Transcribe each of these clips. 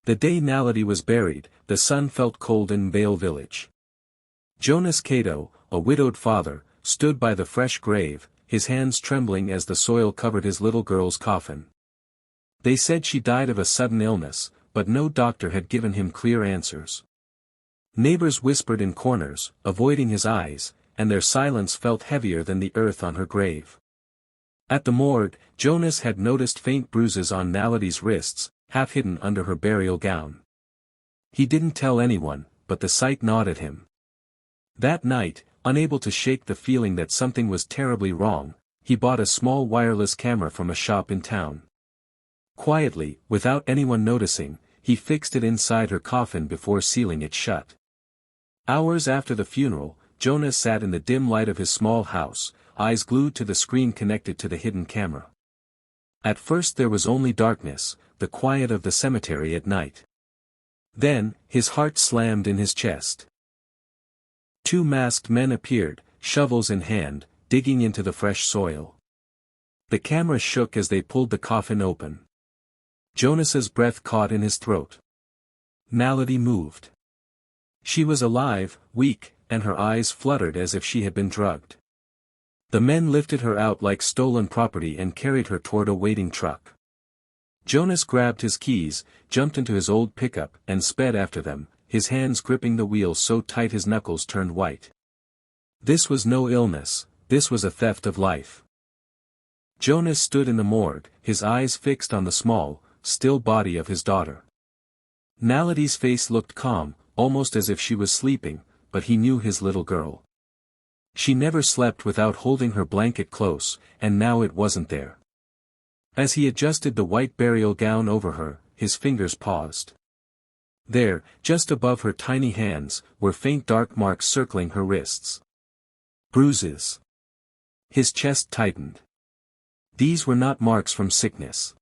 The day Naledi was buried, the sun felt cold in Vale village. Jonas Cato, a widowed father, stood by the fresh grave, his hands trembling as the soil covered his little girl's coffin. They said she died of a sudden illness, but no doctor had given him clear answers. Neighbors whispered in corners, avoiding his eyes, and their silence felt heavier than the earth on her grave. At the morgue, Jonas had noticed faint bruises on Naledi's wrists, half hidden under her burial gown. He didn't tell anyone, but the sight gnawed at him. That night, unable to shake the feeling that something was terribly wrong, he bought a small wireless camera from a shop in town. Quietly, without anyone noticing, he fixed it inside her coffin before sealing it shut. Hours after the funeral, Jonas sat in the dim light of his small house, eyes glued to the screen connected to the hidden camera. At first there was only darkness, the quiet of the cemetery at night. Then, his heart slammed in his chest. Two masked men appeared, shovels in hand, digging into the fresh soil. The camera shook as they pulled the coffin open. Jonas's breath caught in his throat. Naledi moved. She was alive, weak, and her eyes fluttered as if she had been drugged. The men lifted her out like stolen property and carried her toward a waiting truck. Jonas grabbed his keys, jumped into his old pickup and sped after them, his hands gripping the wheel so tight his knuckles turned white. This was no illness, this was a theft of life. Jonas stood in the morgue, his eyes fixed on the small, still body of his daughter. Naledi's face looked calm, almost as if she was sleeping, but he knew his little girl. She never slept without holding her blanket close, and now it wasn't there. As he adjusted the white burial gown over her, his fingers paused. There, just above her tiny hands, were faint dark marks circling her wrists. Bruises. His chest tightened. These were not marks from sickness.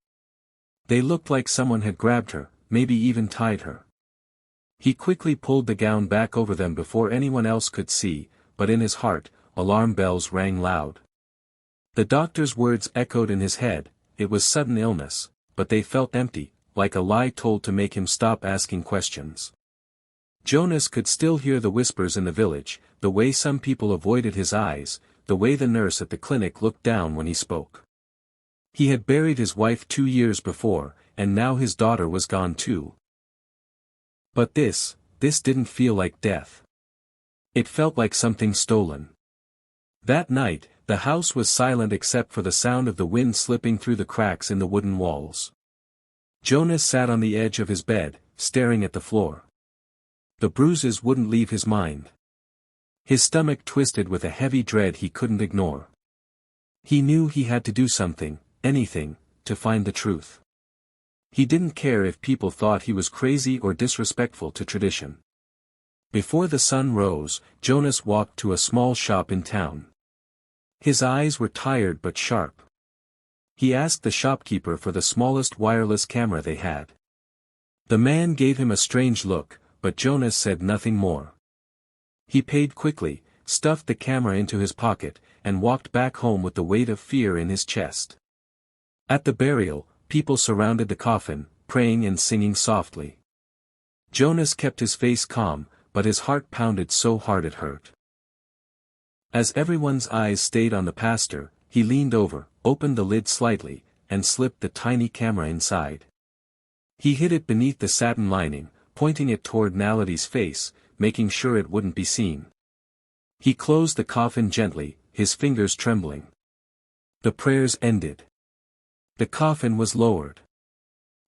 They looked like someone had grabbed her, maybe even tied her. He quickly pulled the gown back over them before anyone else could see, but in his heart, alarm bells rang loud. The doctor's words echoed in his head, it was sudden illness, but they felt empty, like a lie told to make him stop asking questions. Jonas could still hear the whispers in the village, the way some people avoided his eyes, the way the nurse at the clinic looked down when he spoke. He had buried his wife 2 years before, and now his daughter was gone too. But this didn't feel like death. It felt like something stolen. That night, the house was silent except for the sound of the wind slipping through the cracks in the wooden walls. Jonas sat on the edge of his bed, staring at the floor. The bruises wouldn't leave his mind. His stomach twisted with a heavy dread he couldn't ignore. He knew he had to do something, anything, to find the truth. He didn't care if people thought he was crazy or disrespectful to tradition. Before the sun rose, Jonas walked to a small shop in town. His eyes were tired but sharp. He asked the shopkeeper for the smallest wireless camera they had. The man gave him a strange look, but Jonas said nothing more. He paid quickly, stuffed the camera into his pocket, and walked back home with the weight of fear in his chest. At the burial, people surrounded the coffin, praying and singing softly. Jonas kept his face calm, but his heart pounded so hard it hurt. As everyone's eyes stayed on the pastor, he leaned over, opened the lid slightly, and slipped the tiny camera inside. He hid it beneath the satin lining, pointing it toward Naledi's face, making sure it wouldn't be seen. He closed the coffin gently, his fingers trembling. The prayers ended. The coffin was lowered.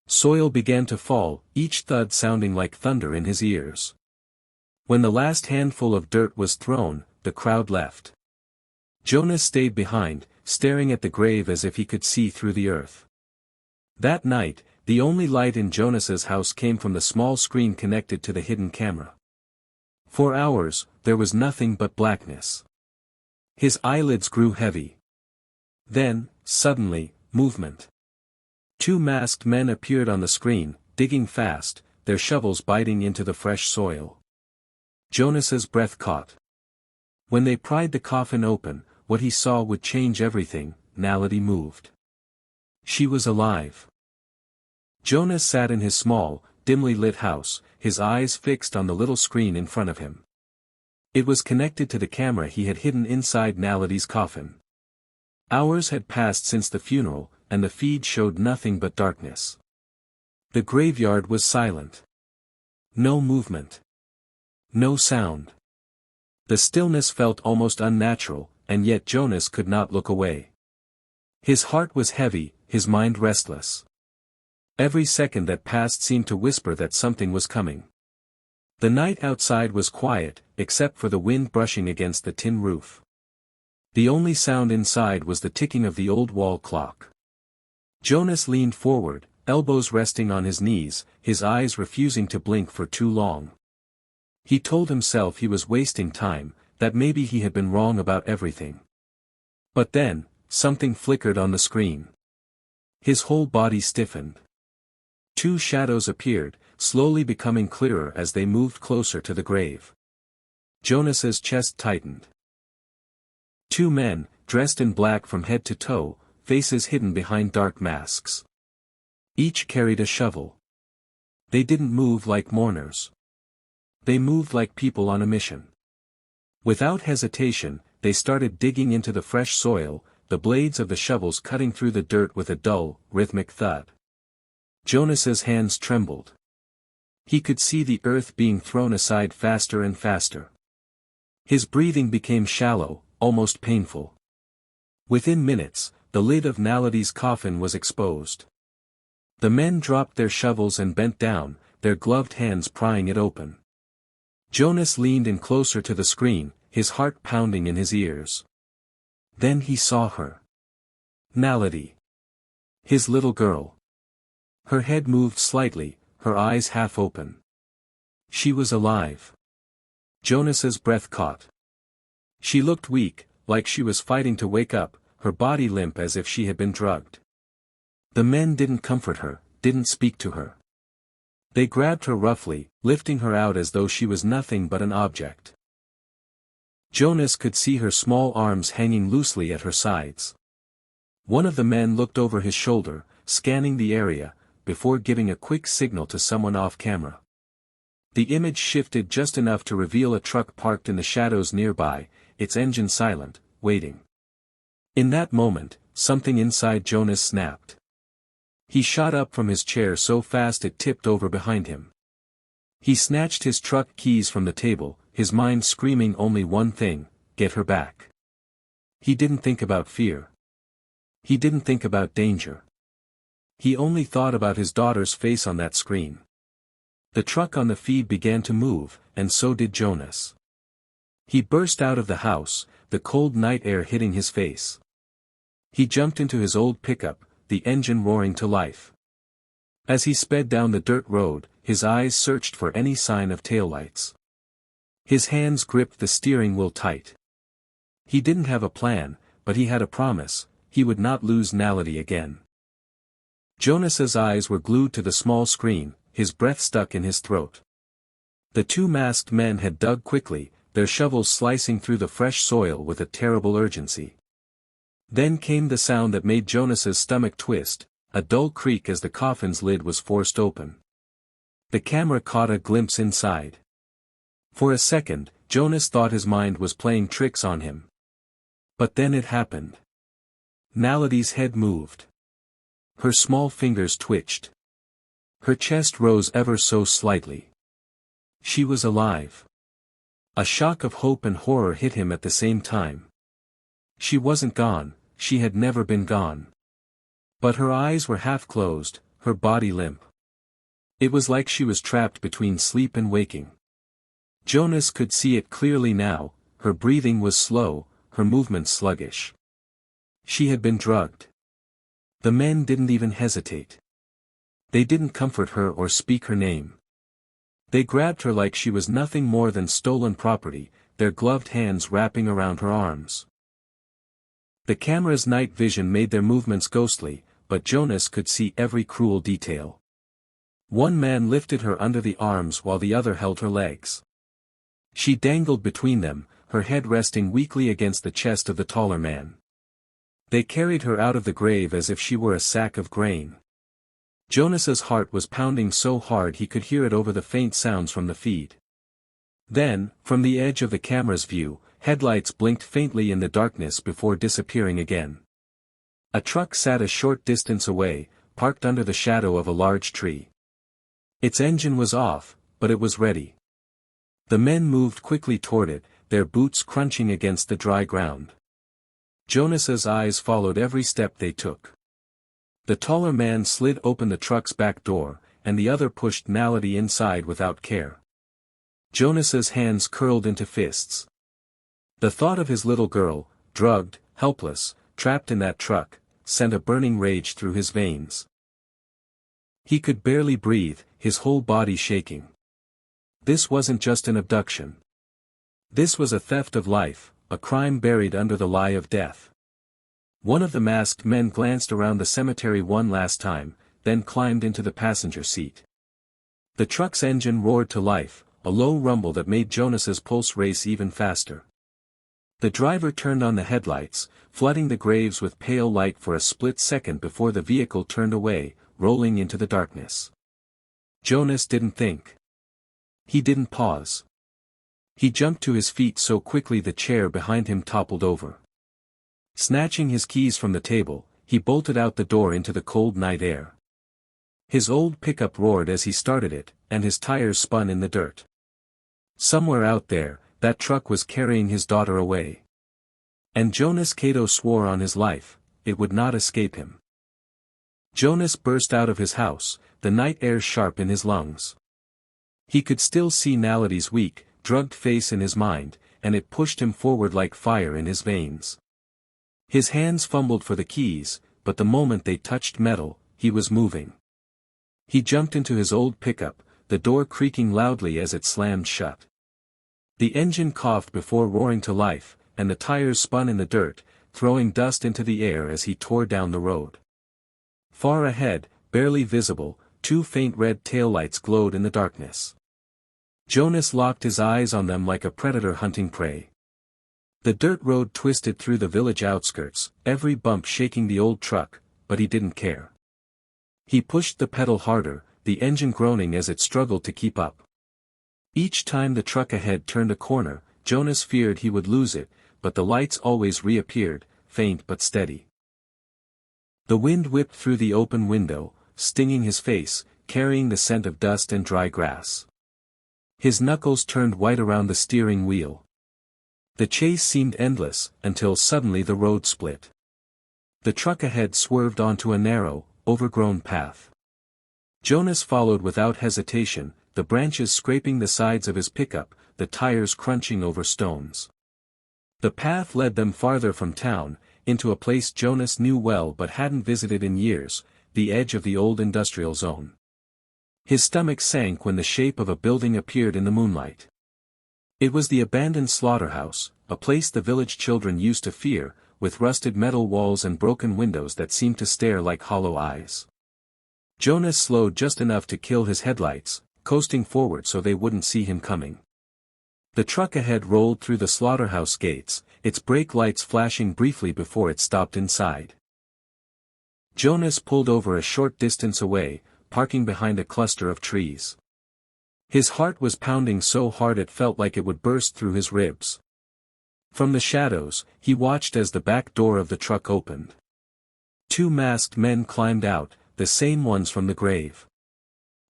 Soil began to fall, each thud sounding like thunder in his ears. When the last handful of dirt was thrown, the crowd left. Jonas stayed behind, staring at the grave as if he could see through the earth. That night, the only light in Jonas's house came from the small screen connected to the hidden camera. For hours, there was nothing but blackness. His eyelids grew heavy. Then, suddenly, movement. 2 masked men appeared on the screen, digging fast, their shovels biting into the fresh soil. Jonas's breath caught. When they pried the coffin open, what he saw would change everything. Naledi moved. She was alive. Jonas sat in his small, dimly lit house, his eyes fixed on the little screen in front of him. It was connected to the camera he had hidden inside Naledi's coffin. Hours had passed since the funeral, and the feed showed nothing but darkness. The graveyard was silent. No movement. No sound. The stillness felt almost unnatural, and yet Jonas could not look away. His heart was heavy, his mind restless. Every second that passed seemed to whisper that something was coming. The night outside was quiet, except for the wind brushing against the tin roof. The only sound inside was the ticking of the old wall clock. Jonas leaned forward, elbows resting on his knees, his eyes refusing to blink for too long. He told himself he was wasting time, that maybe he had been wrong about everything. But then, something flickered on the screen. His whole body stiffened. Two shadows appeared, slowly becoming clearer as they moved closer to the grave. Jonas's chest tightened. Two men, dressed in black from head to toe, faces hidden behind dark masks. Each carried a shovel. They didn't move like mourners. They moved like people on a mission. Without hesitation, they started digging into the fresh soil, the blades of the shovels cutting through the dirt with a dull, rhythmic thud. Jonas's hands trembled. He could see the earth being thrown aside faster and faster. His breathing became shallow, almost painful. Within minutes, the lid of Naledi's coffin was exposed. The men dropped their shovels and bent down, their gloved hands prying it open. Jonas leaned in closer to the screen, his heart pounding in his ears. Then he saw her. Naledi. His little girl. Her head moved slightly, her eyes half open. She was alive. Jonas's breath caught. She looked weak, like she was fighting to wake up, her body limp as if she had been drugged. The men didn't comfort her, didn't speak to her. They grabbed her roughly, lifting her out as though she was nothing but an object. Jonas could see her small arms hanging loosely at her sides. One of the men looked over his shoulder, scanning the area, before giving a quick signal to someone off camera. The image shifted just enough to reveal a truck parked in the shadows nearby, its engine silent, waiting. In that moment, something inside Jonas snapped. He shot up from his chair so fast it tipped over behind him. He snatched his truck keys from the table, his mind screaming only one thing: get her back. He didn't think about fear. He didn't think about danger. He only thought about his daughter's face on that screen. The truck on the feed began to move, and so did Jonas. He burst out of the house, the cold night air hitting his face. He jumped into his old pickup, the engine roaring to life. As he sped down the dirt road, his eyes searched for any sign of taillights. His hands gripped the steering wheel tight. He didn't have a plan, but he had a promise: he would not lose Naledi again. Jonas's eyes were glued to the small screen, his breath stuck in his throat. The two masked men had dug quickly, their shovels slicing through the fresh soil with a terrible urgency. Then came the sound that made Jonas's stomach twist, a dull creak as the coffin's lid was forced open. The camera caught a glimpse inside. For a second, Jonas thought his mind was playing tricks on him. But then it happened. Naledi's head moved. Her small fingers twitched. Her chest rose ever so slightly. She was alive. A shock of hope and horror hit him at the same time. She wasn't gone, she had never been gone. But her eyes were half closed, her body limp. It was like she was trapped between sleep and waking. Jonas could see it clearly now: her breathing was slow, her movements sluggish. She had been drugged. The men didn't even hesitate. They didn't comfort her or speak her name. They grabbed her like she was nothing more than stolen property, their gloved hands wrapping around her arms. The camera's night vision made their movements ghostly, but Jonas could see every cruel detail. One man lifted her under the arms while the other held her legs. She dangled between them, her head resting weakly against the chest of the taller man. They carried her out of the grave as if she were a sack of grain. Jonas's heart was pounding so hard he could hear it over the faint sounds from the feed. Then, from the edge of the camera's view, headlights blinked faintly in the darkness before disappearing again. A truck sat a short distance away, parked under the shadow of a large tree. Its engine was off, but it was ready. The men moved quickly toward it, their boots crunching against the dry ground. Jonas's eyes followed every step they took. The taller man slid open the truck's back door, and the other pushed Naledi inside without care. Jonas's hands curled into fists. The thought of his little girl, drugged, helpless, trapped in that truck, sent a burning rage through his veins. He could barely breathe, his whole body shaking. This wasn't just an abduction. This was a theft of life, a crime buried under the lie of death. One of the masked men glanced around the cemetery one last time, then climbed into the passenger seat. The truck's engine roared to life, a low rumble that made Jonas's pulse race even faster. The driver turned on the headlights, flooding the graves with pale light for a split second before the vehicle turned away, rolling into the darkness. Jonas didn't think. He didn't pause. He jumped to his feet so quickly the chair behind him toppled over. Snatching his keys from the table, he bolted out the door into the cold night air. His old pickup roared as he started it, and his tires spun in the dirt. Somewhere out there, that truck was carrying his daughter away. And Jonas Cato swore on his life, it would not escape him. Jonas burst out of his house, the night air sharp in his lungs. He could still see Naledi's weak, drugged face in his mind, and it pushed him forward like fire in his veins. His hands fumbled for the keys, but the moment they touched metal, he was moving. He jumped into his old pickup, the door creaking loudly as it slammed shut. The engine coughed before roaring to life, and the tires spun in the dirt, throwing dust into the air as he tore down the road. Far ahead, barely visible, two faint red taillights glowed in the darkness. Jonas locked his eyes on them like a predator hunting prey. The dirt road twisted through the village outskirts, every bump shaking the old truck, but he didn't care. He pushed the pedal harder, the engine groaning as it struggled to keep up. Each time the truck ahead turned a corner, Jonas feared he would lose it, but the lights always reappeared, faint but steady. The wind whipped through the open window, stinging his face, carrying the scent of dust and dry grass. His knuckles turned white around the steering wheel. The chase seemed endless, until suddenly the road split. The truck ahead swerved onto a narrow, overgrown path. Jonas followed without hesitation, the branches scraping the sides of his pickup, the tires crunching over stones. The path led them farther from town, into a place Jonas knew well but hadn't visited in years, the edge of the old industrial zone. His stomach sank when the shape of a building appeared in the moonlight. It was the abandoned slaughterhouse, a place the village children used to fear, with rusted metal walls and broken windows that seemed to stare like hollow eyes. Jonas slowed just enough to kill his headlights, coasting forward so they wouldn't see him coming. The truck ahead rolled through the slaughterhouse gates, its brake lights flashing briefly before it stopped inside. Jonas pulled over a short distance away, parking behind a cluster of trees. His heart was pounding so hard it felt like it would burst through his ribs. From the shadows, he watched as the back door of the truck opened. Two masked men climbed out, the same ones from the grave.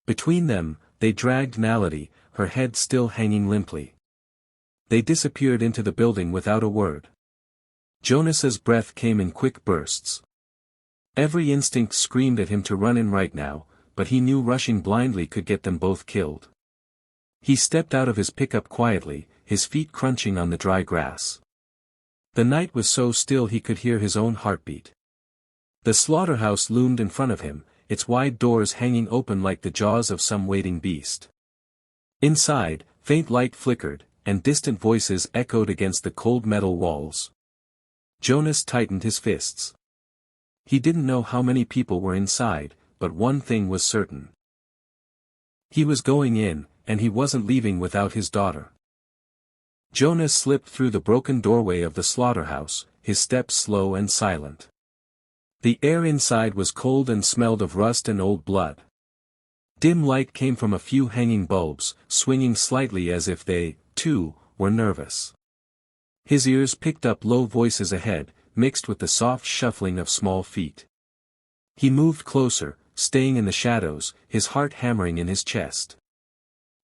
Between them, they dragged Naledi, her head still hanging limply. They disappeared into the building without a word. Jonas's breath came in quick bursts. Every instinct screamed at him to run in right now, but he knew rushing blindly could get them both killed. He stepped out of his pickup quietly, his feet crunching on the dry grass. The night was so still he could hear his own heartbeat. The slaughterhouse loomed in front of him, its wide doors hanging open like the jaws of some waiting beast. Inside, faint light flickered, and distant voices echoed against the cold metal walls. Jonas tightened his fists. He didn't know how many people were inside, but one thing was certain. He was going in, and he wasn't leaving without his daughter. Jonas slipped through the broken doorway of the slaughterhouse, his steps slow and silent. The air inside was cold and smelled of rust and old blood. Dim light came from a few hanging bulbs, swinging slightly as if they, too, were nervous. His ears picked up low voices ahead, mixed with the soft shuffling of small feet. He moved closer, staying in the shadows, his heart hammering in his chest.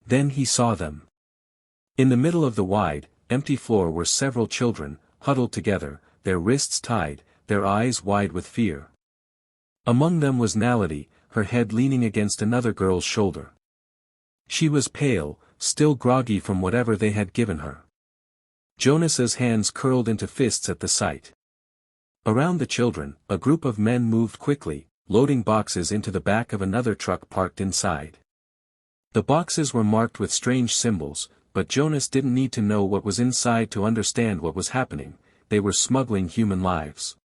Then he saw them. In the middle of the wide, empty floor were several children, huddled together, their wrists tied, their eyes wide with fear. Among them was Naledi, her head leaning against another girl's shoulder. She was pale, still groggy from whatever they had given her. Jonas's hands curled into fists at the sight. Around the children, a group of men moved quickly, loading boxes into the back of another truck parked inside. The boxes were marked with strange symbols, but Jonas didn't need to know what was inside to understand what was happening. They were smuggling human lives.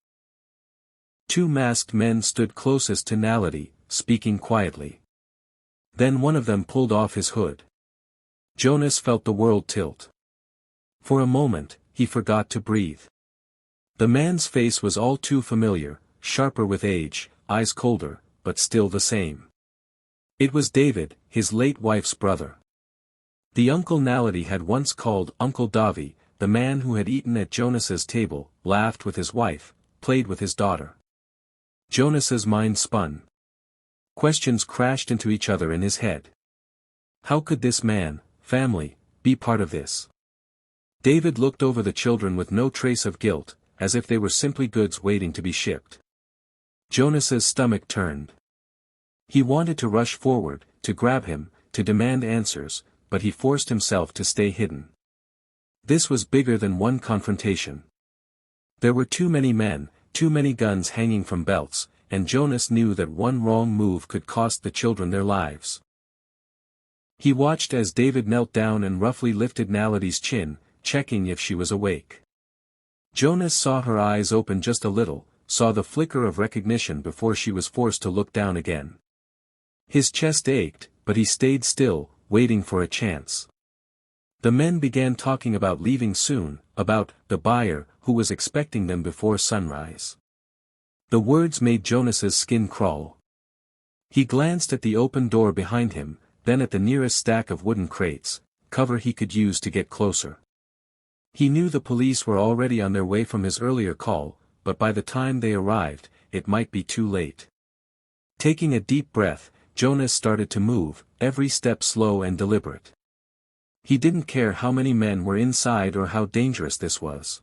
Two masked men stood closest to Naledi, speaking quietly. Then one of them pulled off his hood. Jonas felt the world tilt. For a moment, he forgot to breathe. The man's face was all too familiar, sharper with age, eyes colder, but still the same. It was David, his late wife's brother. The uncle Naledi had once called Uncle Davi, the man who had eaten at Jonas's table, laughed with his wife, played with his daughter. Jonas's mind spun. Questions crashed into each other in his head. How could this man, family, be part of this? David looked over the children with no trace of guilt, as if they were simply goods waiting to be shipped. Jonas's stomach turned. He wanted to rush forward, to grab him, to demand answers, but he forced himself to stay hidden. This was bigger than one confrontation. There were too many men, too many guns hanging from belts, and Jonas knew that one wrong move could cost the children their lives. He watched as David knelt down and roughly lifted Naledi's chin, checking if she was awake. Jonas saw her eyes open just a little, saw the flicker of recognition before she was forced to look down again. His chest ached, but he stayed still, waiting for a chance. The men began talking about leaving soon, about the buyer, who was expecting them before sunrise. The words made Jonas's skin crawl. He glanced at the open door behind him, then at the nearest stack of wooden crates, cover he could use to get closer. He knew the police were already on their way from his earlier call, but by the time they arrived, it might be too late. Taking a deep breath, Jonas started to move, every step slow and deliberate. He didn't care how many men were inside or how dangerous this was.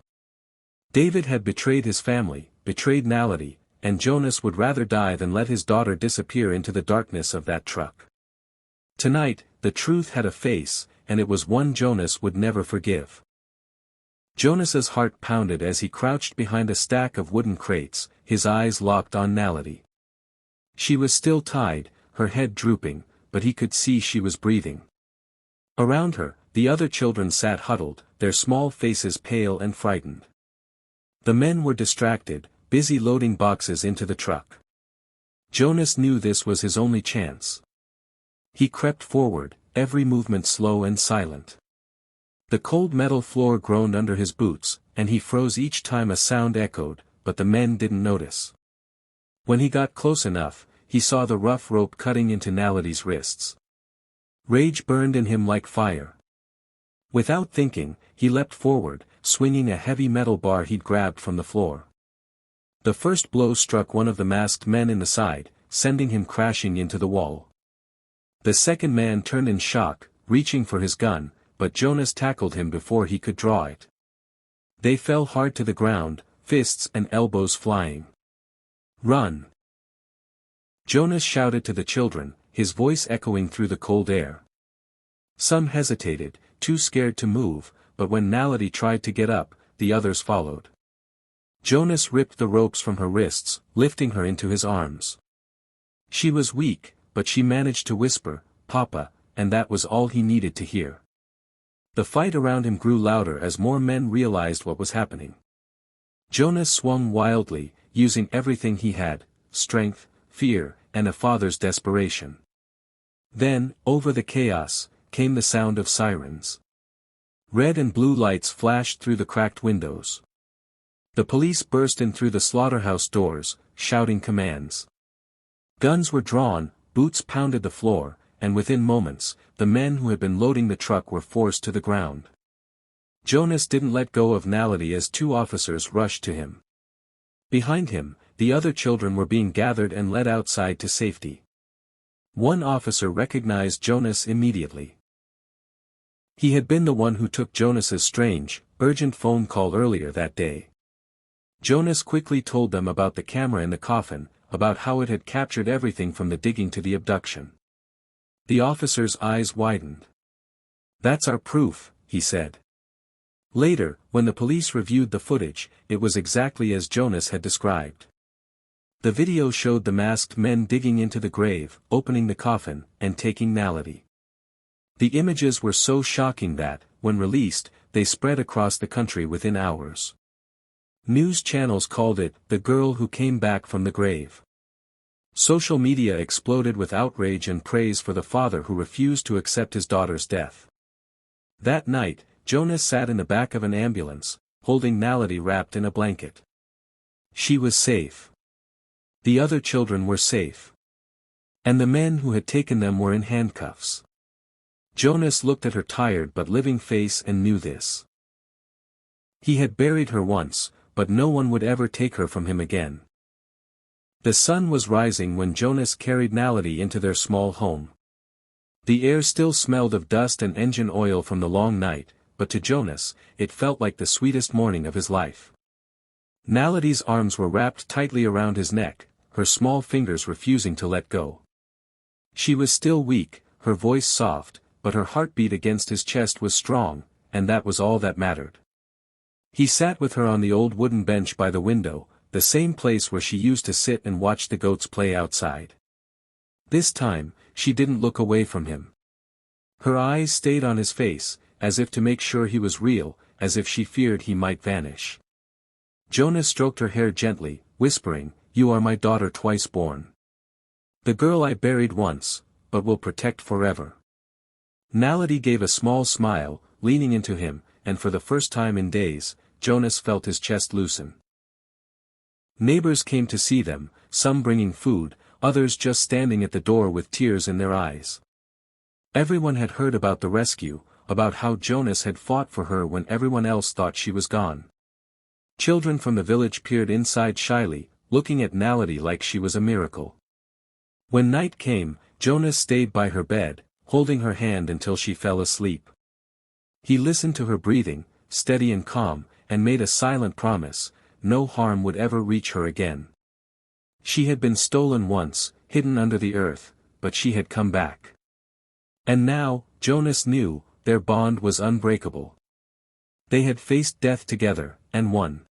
David had betrayed his family, betrayed Naledi, and Jonas would rather die than let his daughter disappear into the darkness of that truck. Tonight, the truth had a face, and it was one Jonas would never forgive. Jonas's heart pounded as he crouched behind a stack of wooden crates, his eyes locked on Naledi. She was still tied, her head drooping, but he could see she was breathing. Around her, the other children sat huddled, their small faces pale and frightened. The men were distracted, busy loading boxes into the truck. Jonas knew this was his only chance. He crept forward, every movement slow and silent. The cold metal floor groaned under his boots, and he froze each time a sound echoed, but the men didn't notice. When he got close enough, he saw the rough rope cutting into Naledi's wrists. Rage burned in him like fire. Without thinking, he leapt forward, swinging a heavy metal bar he'd grabbed from the floor. The first blow struck one of the masked men in the side, sending him crashing into the wall. The second man turned in shock, reaching for his gun, but Jonas tackled him before he could draw it. They fell hard to the ground, fists and elbows flying. "Run!" Jonas shouted to the children, his voice echoing through the cold air. Some hesitated, too scared to move, but when Naledi tried to get up, the others followed. Jonas ripped the ropes from her wrists, lifting her into his arms. She was weak, but she managed to whisper, "Papa," and that was all he needed to hear. The fight around him grew louder as more men realized what was happening. Jonas swung wildly, using everything he had, strength, fear, and a father's desperation. Then, over the chaos, came the sound of sirens. Red and blue lights flashed through the cracked windows. The police burst in through the slaughterhouse doors, shouting commands. Guns were drawn, boots pounded the floor, and within moments, the men who had been loading the truck were forced to the ground. Jonas didn't let go of Naledi as two officers rushed to him. Behind him, the other children were being gathered and led outside to safety. One officer recognized Jonas immediately. He had been the one who took Jonas's strange, urgent phone call earlier that day. Jonas quickly told them about the camera in the coffin, about how it had captured everything from the digging to the abduction. The officer's eyes widened. "That's our proof," he said. Later, when the police reviewed the footage, it was exactly as Jonas had described. The video showed the masked men digging into the grave, opening the coffin, and taking Naledi. The images were so shocking that, when released, they spread across the country within hours. News channels called it, "the girl who came back from the grave." Social media exploded with outrage and praise for the father who refused to accept his daughter's death. That night, Jonas sat in the back of an ambulance, holding Naledi wrapped in a blanket. She was safe. The other children were safe. And the men who had taken them were in handcuffs. Jonas looked at her tired but living face and knew this. He had buried her once, but no one would ever take her from him again. The sun was rising when Jonas carried Naledi into their small home. The air still smelled of dust and engine oil from the long night, but to Jonas, it felt like the sweetest morning of his life. Naledi's arms were wrapped tightly around his neck, her small fingers refusing to let go. She was still weak, her voice soft, but her heartbeat against his chest was strong, and that was all that mattered. He sat with her on the old wooden bench by the window, the same place where she used to sit and watch the goats play outside. This time, she didn't look away from him. Her eyes stayed on his face, as if to make sure he was real, as if she feared he might vanish. Jonas stroked her hair gently, whispering, "You are my daughter twice born. The girl I buried once, but will protect forever." Naledi gave a small smile, leaning into him, and for the first time in days, Jonas felt his chest loosen. Neighbors came to see them, some bringing food, others just standing at the door with tears in their eyes. Everyone had heard about the rescue, about how Jonas had fought for her when everyone else thought she was gone. Children from the village peered inside shyly, looking at Naledi like she was a miracle. When night came, Jonas stayed by her bed, holding her hand until she fell asleep. He listened to her breathing, steady and calm, and made a silent promise, no harm would ever reach her again. She had been stolen once, hidden under the earth, but she had come back. And now, Jonas knew, their bond was unbreakable. They had faced death together, and won.